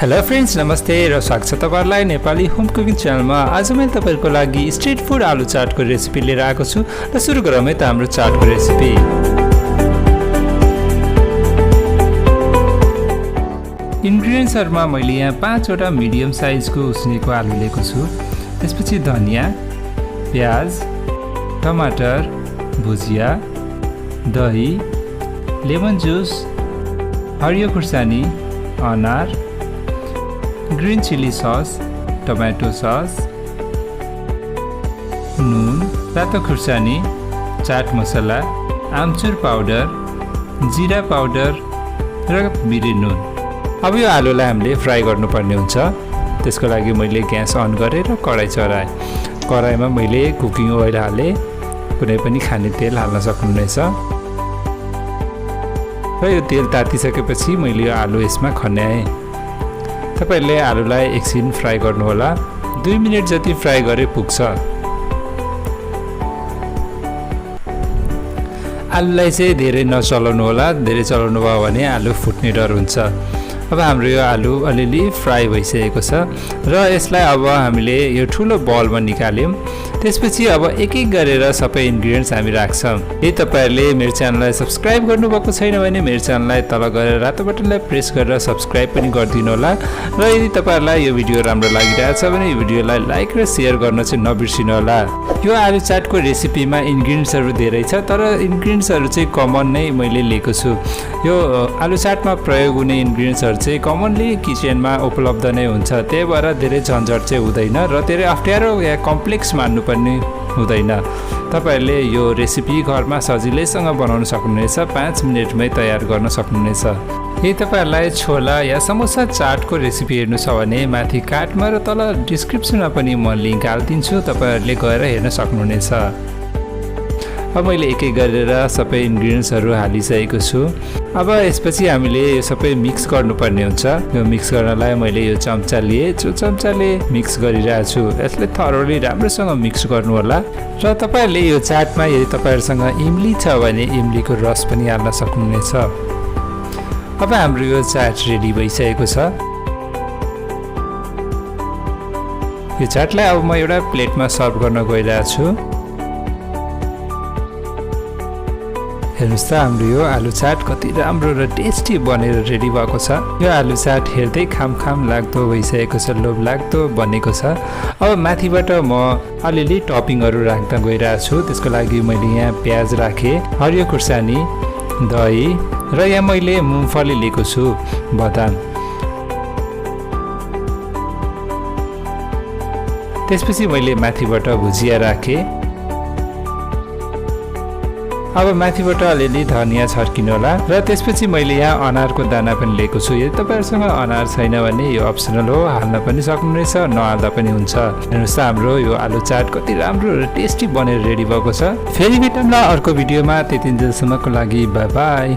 Hello friends, नमस्ते र स्वागत छ तपाईहरुलाई नेपाली होम कुकिङ च्यानलमा। आज मैले तपाईहरुको लागि स्ट्रिट फूड आलु चाटको रेसिपी लिएर आएको छु र सुरु गरौँ है त हाम्रो चाटको रेसिपी। इन्ग्रेडिएन्ट्सहरुमा मैले यहाँ 5 वटा मिडियम साइजको उसिनेको आलु लिएको छु। त्यसपछि धनिया, प्याज, टमाटर, भुजिया, दही, लेमन जुस, हरियो खुर्सानी, अनार, green chilli sauce, tomato sauce, नुन, रातो खुर्सानी, चाट मसला, आमचुर पाउडर, जीरा पाउडर र बिरे नुन। अब यो आलुलाई हामीले फ्राई गर्नुपर्ने हुन्छ। त्यसको लागि मैले ग्यास अन गरेर कडाई चढाएँ। कडाईमा मैले कुकिङ ओइल हाले, कुनै पनि खाने तेल हाल्न सक्नुहुनेछ। र यो तेल तातिसकेपछि मैले यो आलु यसमा खन्याएँ। तपाईहरुले आलुलाई एकछिन फ्राई गर्नुहोला। 2 मिनेट जति फ्राई गरे पुग्छ। आलुलाई चाहिँ धेरै नचलाउनु होला। धेरै चलाउनु भयो भने आलु फुट्ने डर हुन्छ। अब हाम्रो यो आलु अलिअलि फ्राई भइसकेको छ र यसलाई अब हामीले यो ठुलो बलमा निकाल्यौं। त्यसपछि अब एक एक गरेर सबै इन्ग्रेडिएन्ट्स हामी राख्छौं। यदि तपाईहरुले मेरो च्यानललाई सब्स्क्राइब गर्नुभएको छैन भने मेरो च्यानललाई तल गएर रातो बटनलाई प्रेस गरेर सब्स्क्राइब पनि गरिदिनु होला। र यदि तपाईहरुलाई यो भिडियो राम्रो लागिरहेछ भने यो भिडियोलाई लाइक र शेयर गर्न चाहिँ नबिर्सिनु होला। यो आलु चाटको रेसिपीमा इन्ग्रेडिएन्ट्सहरु धेरै छ, तर इन्ग्रेडिएन्ट्सहरु चाहिँ कमन नै मैले लिएको छु। यो आलु चाटमा प्रयोग हुने इन्ग्रेडिएन्ट्सहरु चाहिँ कमनली किचनमा उपलब्ध नै हुन्छ। त्यही भएर धेरै झन्झट चाहिँ हुँदैन र धेरै अप्ठ्यारो या कम्प्लेक्स मान्नु पनि हुँदैन। तपाईहरुले यो रेसिपी घरमा सजिलैसँग बनाउन सक्नुहुनेछ। 5 मिनेटमै तयार गर्न सक्नुहुनेछ। यदि तपाईहरुलाई छोला या समोसा चाटको रेसिपी हेर्नु छ भने माथि कार्डमा र तल डिस्क्रिप्सनमा पनि म लिंक हाल्दिन्छु। तपाईहरुले गएर हेर्न सक्नुहुनेछ। अब मैले एक एक गरेर सबै इन्ग्रेडिएन्ट्सहरु हालिसकेको छु। अब यसपछि हामीले यो सबै मिक्स गर्नुपर्ने हुन्छ। यो मिक्स गर्नलाई मैले यो चम्चा लिए, जो चम्चाले मिक्स गरिरहेको छु। यसले थरोली राम्रोसँग मिक्स गर्नु होला। र तपाईहरुले यो चाटमा यदि तपाईहरुसँग इमली छ भने इमलीको रस पनि हाल्न सक्नुहुनेछ। अब हाम्रो यो चाट रेडी भइसकेको छ। यो चाटलाई अब म एउटा प्लेटमा सर्भ गर्न गइरहेको छु। हेर्नुस् त हाम्रो यो आलु चाट कति राम्रो र टेस्टी बनेर रेडी भएको छ। यो आलु चाट हेर्दै खाम लाग्दो भइसकेको छ, लोभ लाग्दो बनेको छ। अब माथिबाट म अलिअलि टपिङहरु राख्न गइरहेको छु। त्यसको लागि मैले यहाँ प्याज राखे, हरियो खुर्सानी, दही र यहाँ मैले मुङफली लिएको छु, बदाम। त्यसपछि मैले माथिबाट भुजिया राखे। अब माथिबाट अलिअलि धनिया छर्किनु होला। र त्यसपछि मैले यहाँ अनारको दाना पनि लिएको छु। यदि तपाईहरुसँग अनार छैन भने यो अप्सनल हो, हाल्न पनि सक्नुहुनेछ, नहाल्दा पनि हुन्छ। हेर्नुस् त हाम्रो यो आलु चाट कति राम्रो र टेस्टी बनेर रेडी भएको छ। फेरि भेटौँला अर्को भिडियोमा। त्यतिन्जेलसम्मको लागि बाइ बाइ।